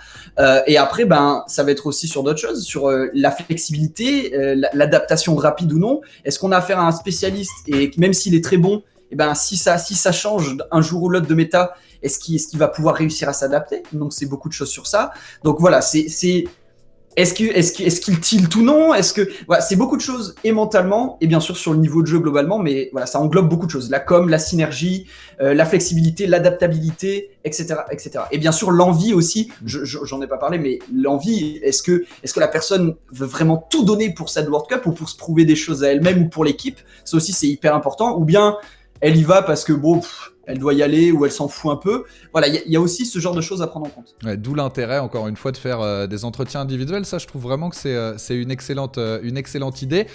Et après, ça va être aussi sur d'autres choses, sur la flexibilité, l'adaptation rapide ou non. Est-ce qu'on a affaire à un spécialiste et même s'il est très bon, si ça change un jour ou l'autre de méta, est-ce qu'il va pouvoir réussir à s'adapter? Donc c'est beaucoup de choses sur ça. Donc voilà, est-ce qu'il tilt ou non? C'est beaucoup de choses, et mentalement, et bien sûr sur le niveau de jeu globalement, mais voilà, ça englobe beaucoup de choses. La com, la synergie, la flexibilité, l'adaptabilité, etc., etc. Et bien sûr l'envie aussi, j'en ai pas parlé, mais l'envie, est-ce que la personne veut vraiment tout donner pour cette World Cup, ou pour se prouver des choses à elle-même, ou pour l'équipe? Ça aussi c'est hyper important. Ou bien elle y va parce que elle doit y aller, ou elle s'en fout un peu. Voilà, il y a aussi ce genre de choses à prendre en compte. Ouais, d'où l'intérêt, encore une fois, de faire des entretiens individuels. Ça, je trouve vraiment que c'est une excellente idée.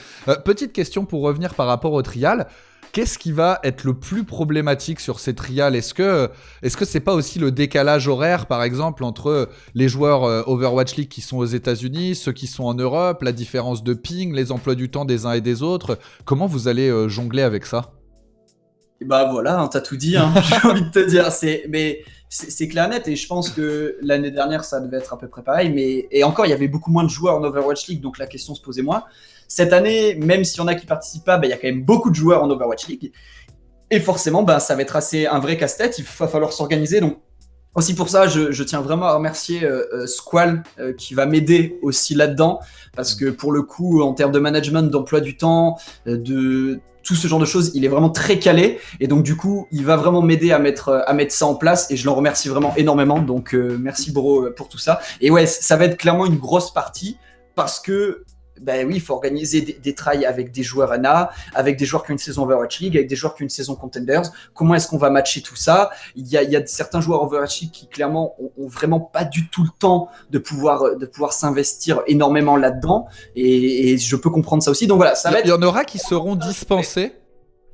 Petite question pour revenir par rapport au trial. Qu'est-ce qui va être le plus problématique sur ces trials? Est-ce que c'est pas aussi le décalage horaire, par exemple, entre les joueurs Overwatch League qui sont aux États-Unis, ceux qui sont en Europe, la différence de ping, les emplois du temps des uns et des autres? Comment vous allez jongler avec ça? Et voilà, t'as tout dit, j'ai envie de te dire. C'est clair net, et je pense que l'année dernière, ça devait être à peu près pareil. Et encore, il y avait beaucoup moins de joueurs en Overwatch League, donc la question se posait moins. Cette année, même s'il y en a qui participent pas, il y a quand même beaucoup de joueurs en Overwatch League. Et forcément, ça va être un vrai casse-tête, il va falloir s'organiser. Donc, aussi pour ça, je tiens vraiment à remercier Squall qui va m'aider aussi là-dedans, parce que pour le coup, en termes de management, d'emploi du temps, de tout ce genre de choses, il est vraiment très calé, et donc du coup, il va vraiment m'aider à mettre ça en place, et je l'en remercie vraiment énormément. Donc merci bro pour tout ça. Et ouais, ça va être clairement une grosse partie, parce que oui, il faut organiser des tries avec des joueurs NA, avec des joueurs qui ont une saison Overwatch League, avec des joueurs qui ont une saison Contenders. Comment est-ce qu'on va matcher tout ça? Il y a certains joueurs Overwatch League qui clairement ont vraiment pas du tout le temps de pouvoir s'investir énormément là-dedans, et je peux comprendre ça aussi. Donc voilà, ça va être... Il y en aura qui seront dispensés?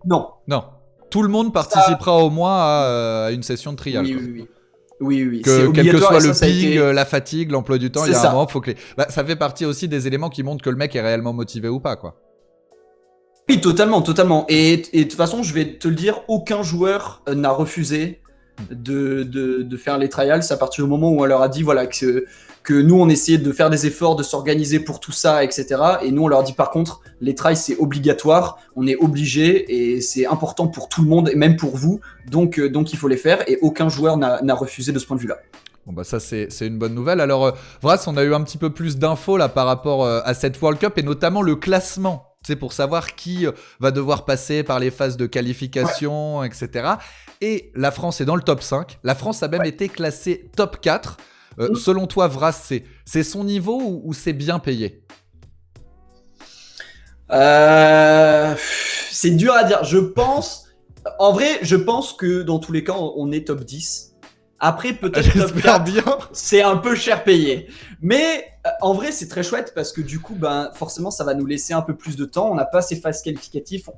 Non. Tout le monde participera au moins à une session de trial. Oui. Quel que soit le ping, la fatigue, l'emploi du temps, il y a un moment, faut que ça fait partie aussi des éléments qui montrent que le mec est réellement motivé ou pas, quoi. Oui, totalement. Et de toute façon, je vais te le dire, aucun joueur n'a refusé de faire les trials à partir du moment où on leur a dit que nous, on essayait de faire des efforts, de s'organiser pour tout ça, etc. Et nous, on leur dit par contre, les trials, c'est obligatoire, on est obligé, et c'est important pour tout le monde, et même pour vous, donc il faut les faire, et aucun joueur n'a refusé de ce point de vue-là. Bon ça c'est une bonne nouvelle. Alors Vras, on a eu un petit peu plus d'infos là par rapport à cette World Cup, et notamment le classement, pour savoir qui va devoir passer par les phases de qualification, etc. Et la France est dans le top 5, la France a même été classée top 4. Selon toi, Vras, c'est son niveau ou c'est bien payé? C'est dur à dire. En vrai, je pense que dans tous les cas, on est top 10. Après, peut-être top 4, bien. C'est un peu cher payé. Mais en vrai, c'est très chouette, parce que du coup, forcément, ça va nous laisser un peu plus de temps. On n'a pas ces phases qualificatives.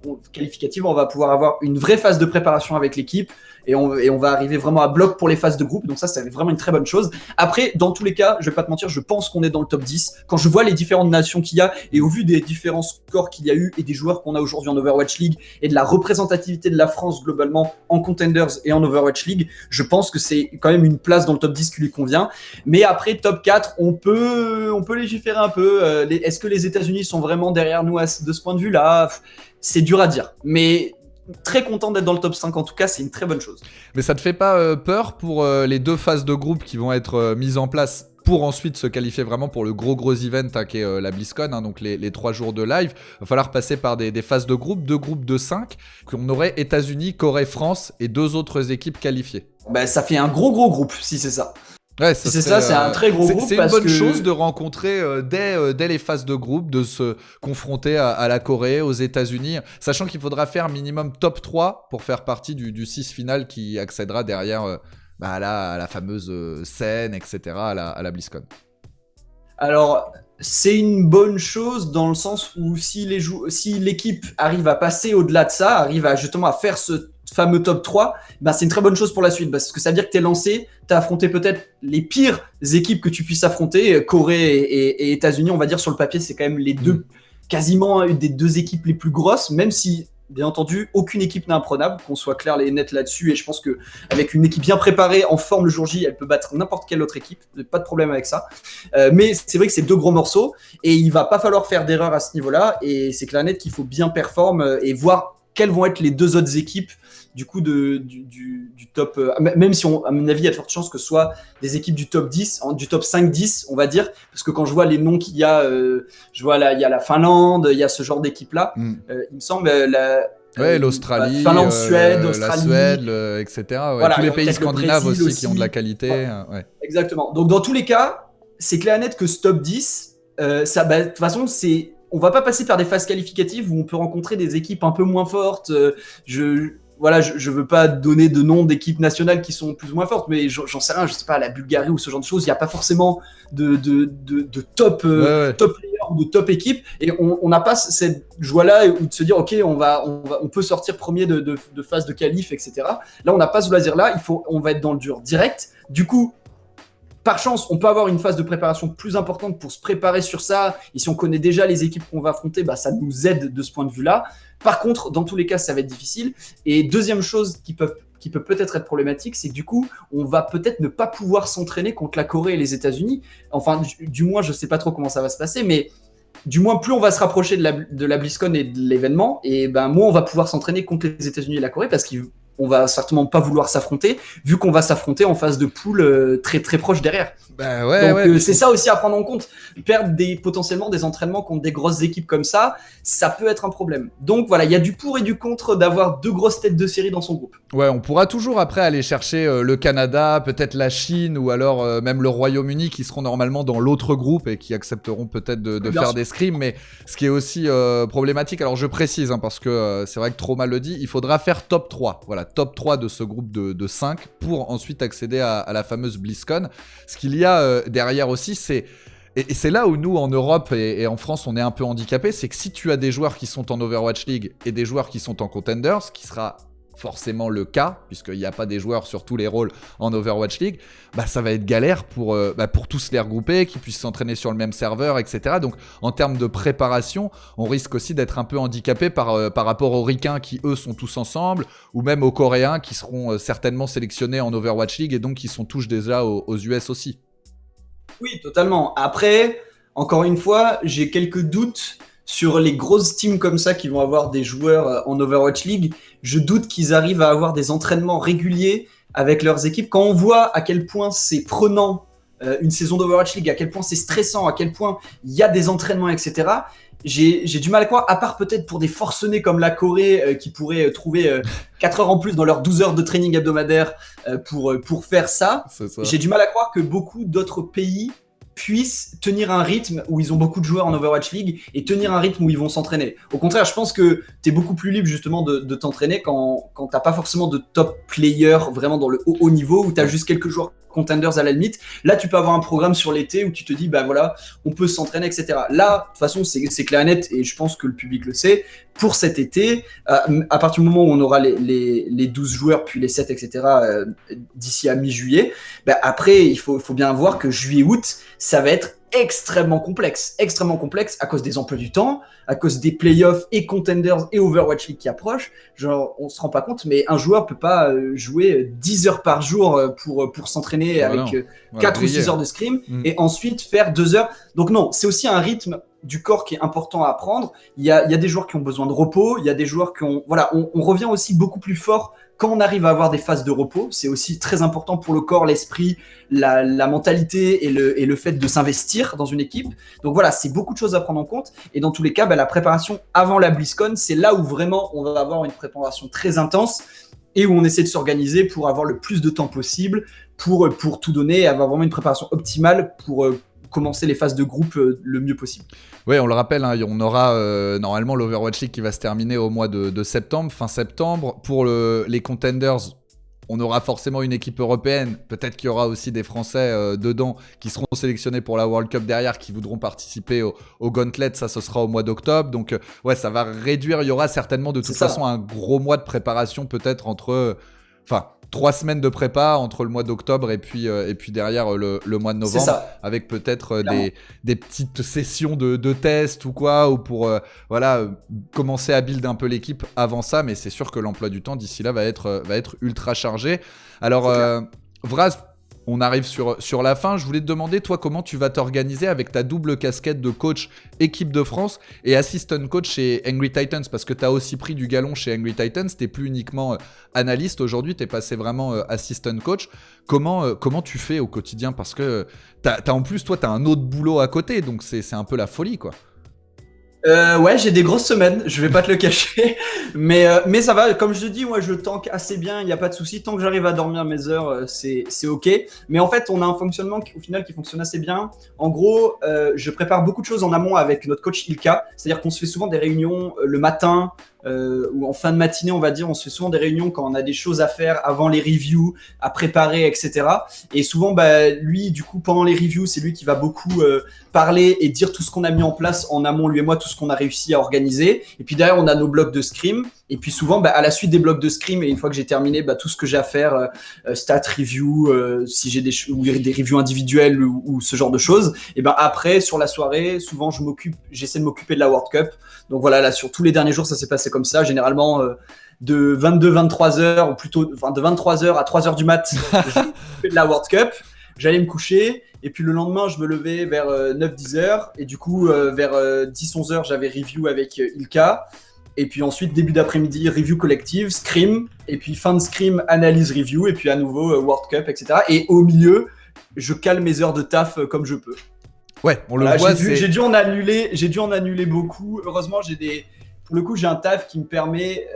On va pouvoir avoir une vraie phase de préparation avec l'équipe, et on va arriver vraiment à bloc pour les phases de groupe. Donc ça, c'est vraiment une très bonne chose. Après, dans tous les cas, je vais pas te mentir, je pense qu'on est dans le top 10. Quand je vois les différentes nations qu'il y a, et au vu des différents scores qu'il y a eu, et des joueurs qu'on a aujourd'hui en Overwatch League, et de la représentativité de la France globalement en Contenders et en Overwatch League, je pense que c'est quand même une place dans le top 10 qui lui convient. Mais après, top 4, on peut légiférer un peu. Est-ce que les États-Unis sont vraiment derrière nous de ce point de vue-là? C'est dur à dire. Mais très content d'être dans le top 5, en tout cas, c'est une très bonne chose. Mais ça te fait pas peur pour les deux phases de groupe qui vont être mises en place pour ensuite se qualifier vraiment pour le gros event qui est la BlizzCon, donc les 3 jours de live? Il va falloir passer par des phases de groupe, 2 groupes de 5, qu'on aurait États-Unis, Corée, France et 2 autres équipes qualifiées. Ça fait un gros groupe, si c'est ça. Ouais, c'est un très gros groupe. C'est une bonne chose de rencontrer dès les phases de groupe, de se confronter à la Corée, aux États-Unis, sachant qu'il faudra faire minimum top 3 pour faire partie du 6 final qui accédera derrière à la fameuse scène, etc., à la BlizzCon. Alors, c'est une bonne chose dans le sens où si l'équipe arrive à passer au-delà de ça, arrive justement à faire ce fameux top 3, c'est une très bonne chose pour la suite, parce que ça veut dire que t'es lancé, t'as affronté peut-être les pires équipes que tu puisses affronter, Corée et États-Unis, on va dire sur le papier, c'est quand même les deux, quasiment des 2 équipes les plus grosses, même si bien entendu, aucune équipe n'est imprenable, qu'on soit clair et net là-dessus. Et je pense qu'avec une équipe bien préparée, en forme le jour J, elle peut battre n'importe quelle autre équipe. Pas de problème avec ça. Mais c'est vrai que c'est 2 gros morceaux et il va pas falloir faire d'erreur à ce niveau-là. Et c'est clair et net qu'il faut bien performer et voir quelles vont être les 2 autres équipes du coup du top. Même si, à mon avis, il y a de fortes chances que ce soit des équipes du top 10, du top 5-10, on va dire. Parce que quand je vois les noms qu'il y a, je vois là, il y a la Finlande, il y a ce genre d'équipe-là. Il me semble l'Australie, Finlande, Suède, Australie, la Suède, etc. Ouais. Voilà, tous les pays scandinaves aussi qui ont de la qualité. Ouais. Exactement. Donc dans tous les cas, c'est clair et net que ce top 10, de toute façon, on va pas passer par des phases qualificatives où on peut rencontrer des équipes un peu moins fortes. Je veux pas donner de nom d'équipes nationales qui sont plus ou moins fortes, mais j'en sais rien, je sais pas, la Bulgarie ou ce genre de choses, il n'y a pas forcément de top player ou de top équipe, et on n'a pas cette joie-là ou de se dire, ok, on peut sortir premier de phase de qualif, etc. Là, on n'a pas ce loisir-là, on va être dans le dur direct. Du coup, par chance, on peut avoir une phase de préparation plus importante pour se préparer sur ça. Et si on connaît déjà les équipes qu'on va affronter, ça nous aide de ce point de vue-là. Par contre, dans tous les cas, ça va être difficile. Et deuxième chose qui peut peut-être être problématique, c'est que du coup, on va peut-être ne pas pouvoir s'entraîner contre la Corée et les États-Unis. Enfin, du moins, je ne sais pas trop comment ça va se passer, mais du moins, plus on va se rapprocher de la BlizzCon et de l'événement, et moins on va pouvoir s'entraîner contre les États-Unis et la Corée, parce qu'on va certainement pas vouloir s'affronter, vu qu'on va s'affronter en phase de poule très très proche derrière. Donc c'est ça aussi à prendre en compte. Perdre potentiellement des entraînements contre des grosses équipes comme ça peut être un problème. Donc voilà, il y a du pour et du contre d'avoir 2 grosses têtes de série dans son groupe. Ouais, on pourra toujours après aller chercher le Canada, peut-être la Chine ou alors même le Royaume-Uni qui seront normalement dans l'autre groupe et qui accepteront peut-être de faire des scrims. Mais ce qui est aussi problématique, alors je précise parce que c'est vrai que Trauma le dit, il faudra faire top 3. Voilà, top 3 de ce groupe de 5 pour ensuite accéder à la fameuse BlizzCon. Ce qu'il y a derrière aussi, c'est là où nous en Europe et en France on est un peu handicapés, c'est que si tu as des joueurs qui sont en Overwatch League et des joueurs qui sont en Contenders, ce qui sera forcément le cas puisqu'il n'y a pas des joueurs sur tous les rôles en Overwatch League, ça va être galère pour tous les regrouper, qu'ils puissent s'entraîner sur le même serveur, etc. Donc en termes de préparation, on risque aussi d'être un peu handicapé par rapport aux Ricains qui eux sont tous ensemble, ou même aux Coréens qui seront certainement sélectionnés en Overwatch League et donc qui sont tous déjà aux US aussi. Oui, totalement. Après, encore une fois, j'ai quelques doutes sur les grosses teams comme ça qui vont avoir des joueurs en Overwatch League. Je doute qu'ils arrivent à avoir des entraînements réguliers avec leurs équipes. Quand on voit à quel point c'est prenant une saison d'Overwatch League, à quel point c'est stressant, à quel point il y a des entraînements, etc., j'ai du mal à croire, à part peut-être pour des forcenés comme la Corée qui pourraient trouver 4 heures en plus dans leurs 12 heures de training hebdomadaire pour faire ça. J'ai du mal à croire que beaucoup d'autres pays puissent tenir un rythme où ils ont beaucoup de joueurs en Overwatch League et tenir un rythme où ils vont s'entraîner. Au contraire, je pense que tu es beaucoup plus libre justement de t'entraîner quand t'as pas forcément de top player vraiment dans le haut niveau, où tu as juste quelques joueurs contenders à la limite. Là, tu peux avoir un programme sur l'été où tu te dis, voilà, on peut s'entraîner, etc. Là, de toute façon, c'est clair et net, et je pense que le public le sait, pour cet été, à partir du moment où on aura les 12 joueurs, puis les 7, etc., d'ici à mi-juillet, après, il faut bien voir que juillet-août, ça va être extrêmement complexe à cause des emplois du temps, à cause des playoffs et contenders et Overwatch League qui approchent. Genre, on se rend pas compte, mais un joueur peut pas jouer 10 heures par jour pour s'entraîner avec 4 ou 6 heures de scrim et ensuite faire 2 heures. Donc non, c'est aussi un rythme du corps qui est important à apprendre. Il y a des joueurs qui ont besoin de repos, il y a des joueurs qui ont... Voilà, on revient aussi beaucoup plus fort quand on arrive à avoir des phases de repos. C'est aussi très important pour le corps, l'esprit, la mentalité et le fait de s'investir dans une équipe. Donc voilà, c'est beaucoup de choses à prendre en compte. Et dans tous les cas, la préparation avant la BlizzCon, c'est là où vraiment on va avoir une préparation très intense et où on essaie de s'organiser pour avoir le plus de temps possible, pour tout donner et avoir vraiment une préparation optimale pour commencer les phases de groupe le mieux possible. Oui, on le rappelle, on aura normalement l'Overwatch League qui va se terminer au mois de septembre, fin septembre. Pour les Contenders, on aura forcément une équipe européenne. Peut-être qu'il y aura aussi des Français dedans qui seront sélectionnés pour la World Cup derrière, qui voudront participer au Gauntlet. Ça, ce sera au mois d'octobre. Donc, ça va réduire. Il y aura certainement de toute façon un gros mois de préparation peut-être entre... 3 semaines de prépa entre le mois d'octobre et puis derrière le mois de novembre. C'est ça. Avec peut-être des petites sessions de tests ou quoi, ou pour commencer à build un peu l'équipe avant ça. Mais c'est sûr que l'emploi du temps d'ici là va être ultra chargé. Alors, Vraz, on arrive sur la fin. Je voulais te demander, toi, comment tu vas t'organiser avec ta double casquette de coach équipe de France et assistant coach chez Angry Titans, parce que tu as aussi pris du galon chez Angry Titans. Tu n'es plus uniquement analyste aujourd'hui, tu es passé vraiment assistant coach. Comment tu fais au quotidien? Parce que en plus, toi, tu as un autre boulot à côté, donc c'est un peu la folie, quoi. Ouais, j'ai des grosses semaines, je vais pas te le cacher, mais ça va, comme je te dis, moi je tank assez bien, il n'y a pas de souci, tant que j'arrive à dormir mes heures, c'est ok. Mais en fait, on a un fonctionnement au final qui fonctionne assez bien. En gros, je prépare beaucoup de choses en amont avec notre coach Ilka, c'est-à-dire qu'on se fait souvent des réunions le matin, ou en fin de matinée, on va dire, on se fait souvent des réunions quand on a des choses à faire avant les reviews, à préparer, etc. Et souvent, lui, du coup, pendant les reviews, c'est lui qui va beaucoup parler et dire tout ce qu'on a mis en place en amont, lui et moi, tout ce qu'on a réussi à organiser. Et puis derrière, on a nos blocs de scrim. Et puis souvent, à la suite des blocs de scrim, et une fois que j'ai terminé, tout ce que j'ai à faire, stat review, si j'ai des reviews individuelles ou ce genre de choses, et après, sur la soirée, souvent, j'essaie de m'occuper de la World Cup. Donc voilà, là, sur tous les derniers jours, ça s'est passé comme ça. Généralement, de 22-23 heures, ou plutôt de 23 heures à 3 heures du mat, je m'occupais de la World Cup. J'allais me coucher, et puis le lendemain, je me levais vers 9-10 heures, et du coup, vers 10-11 heures, j'avais review avec Ilka. Et puis ensuite, début d'après-midi, review collective, scrim, et puis fin de scrim, analyse review, et puis à nouveau World Cup, etc. Et au milieu, je cale mes heures de taf comme je peux. Ouais, on le voit. J'ai dû en annuler beaucoup. Heureusement, pour le coup, j'ai un taf qui me permet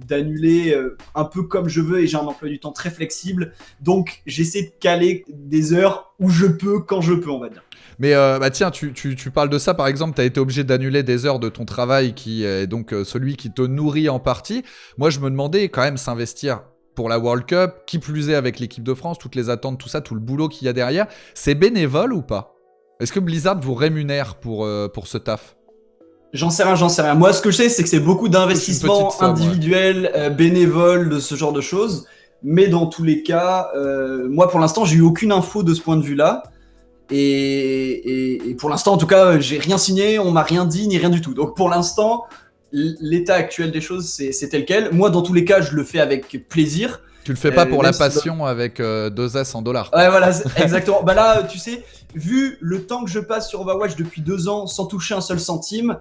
d'annuler un peu comme je veux, et j'ai un emploi du temps très flexible. Donc, j'essaie de caler des heures où je peux, quand je peux, on va dire. Mais tiens, tu parles de ça, par exemple, tu as été obligé d'annuler des heures de ton travail qui est donc celui qui te nourrit en partie. Moi, je me demandais quand même s'investir pour la World Cup, qui plus est avec l'équipe de France, toutes les attentes, tout ça, tout le boulot qu'il y a derrière. C'est bénévole ou pas? Est-ce que Blizzard vous rémunère pour ce taf? J'en sais rien. Moi, ce que je sais, c'est que c'est beaucoup d'investissements individuels, bénévoles, de ce genre de choses. Mais dans tous les cas, moi, pour l'instant, j'ai eu aucune info de ce point de vue-là. Et pour l'instant, en tout cas, j'ai rien signé, on m'a rien dit, ni rien du tout. Donc pour l'instant, l'état actuel des choses, c'est tel quel. Moi, dans tous les cas, je le fais avec plaisir. Tu le fais pas pour la passion avec 2 S en dollars. Ouais, voilà, exactement. Là, tu sais, vu le temps que je passe sur Overwatch depuis 2 ans sans toucher un seul centime,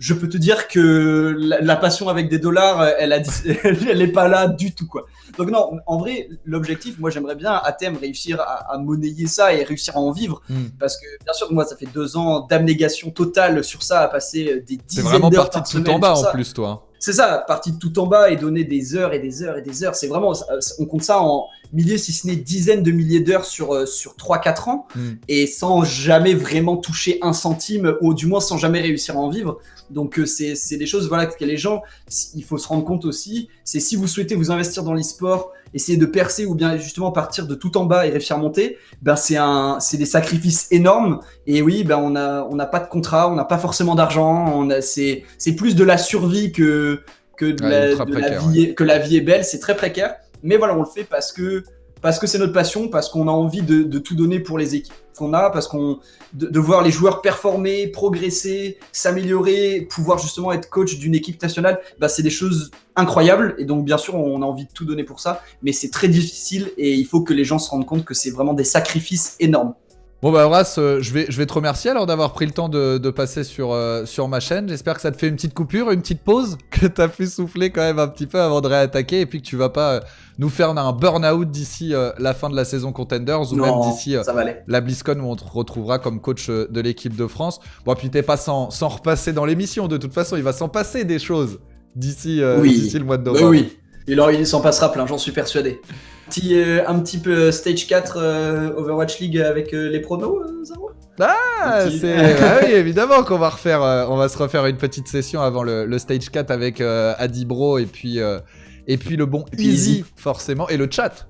je peux te dire que la passion avec des dollars, elle est pas là du tout, quoi. Donc non, en vrai, l'objectif, moi, j'aimerais bien à terme réussir à monnayer ça et réussir à en vivre, parce que bien sûr, moi, ça fait 2 ans d'abnégation totale sur ça, à passer des dizaines d'heures par semaine. C'est vraiment parti de tout en bas en plus, toi. C'est ça, parti de tout en bas et donner des heures et des heures et des heures. C'est vraiment, on compte ça en milliers, si ce n'est dizaines de milliers d'heures sur 3-4 ans, et sans jamais vraiment toucher un centime, ou du moins sans jamais réussir à en vivre. Donc c'est des choses, voilà, que les gens, il faut se rendre compte aussi, c'est si vous souhaitez vous investir dans l'e-sport, essayer de percer ou bien justement partir de tout en bas et réussir à monter, c'est des sacrifices énormes. Et oui, on n'a pas de contrat, on n'a pas forcément d'argent, c'est plus de la survie que la vie est belle, c'est très précaire. Mais voilà, on le fait parce que c'est notre passion, parce qu'on a envie de tout donner pour les équipes qu'on a, parce de voir les joueurs performer, progresser, s'améliorer, pouvoir justement être coach d'une équipe nationale, c'est des choses incroyables. Et donc bien sûr, on a envie de tout donner pour ça, mais c'est très difficile et il faut que les gens se rendent compte que c'est vraiment des sacrifices énormes. Bon Horace, je vais te remercier alors d'avoir pris le temps de passer sur ma chaîne. J'espère que ça te fait une petite coupure, une petite pause, que tu as pu souffler quand même un petit peu avant de réattaquer, et puis que tu vas pas nous faire un burn-out d'ici la fin de la saison Contenders, ou même d'ici la BlizzCon, où on te retrouvera comme coach de l'équipe de France. Bon, puis t'es pas sans repasser dans l'émission, de toute façon, il va s'en passer des d'ici le mois de novembre. Oui. Et alors, il s'en passera plein, j'en suis persuadé. Un petit peu Stage 4 Overwatch League avec les pronos, Zaro ? Oui, évidemment qu'on va on va se refaire une petite session avant le Stage 4 avec Adibro et puis Et puis le bon Easy, forcément, et le chat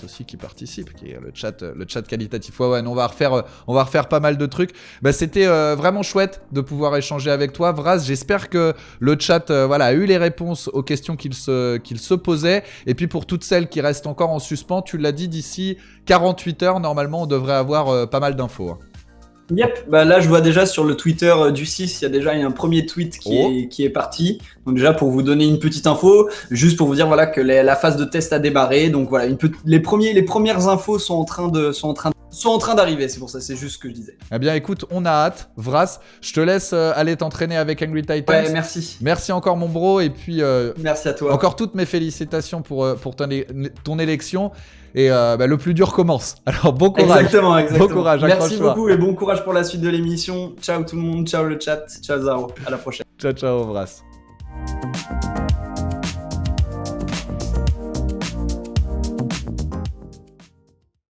aussi qui participe, qui est le chat qualitatif. Ouais, non, on va refaire pas mal de trucs. Bah, c'était vraiment chouette de pouvoir échanger avec toi, Vraz. J'espère que le chat a eu les réponses aux questions qu'il se posait. Et puis pour toutes celles qui restent encore en suspens, tu l'as dit, d'ici 48 heures, normalement, on devrait avoir pas mal d'infos. Hein. Yep, bah là je vois déjà sur le Twitter du 6, il y a déjà un premier tweet qui est parti. Donc déjà pour vous donner une petite info, juste pour vous dire voilà que la phase de test a démarré. Donc voilà, les premières infos sont en train d'arriver, c'est pour ça, c'est juste ce que je disais. Eh bien écoute, on a hâte. Vras, je te laisse aller t'entraîner avec Angry Titans. Ouais, merci. Merci encore mon bro, et puis merci à toi. Encore toutes mes félicitations pour ton élection. Et le plus dur commence. Alors bon courage. Exactement. Bon courage, merci beaucoup et bon courage pour la suite de l'émission. Ciao tout le monde, ciao le chat, ciao Zaro, à la prochaine. Ciao Vras.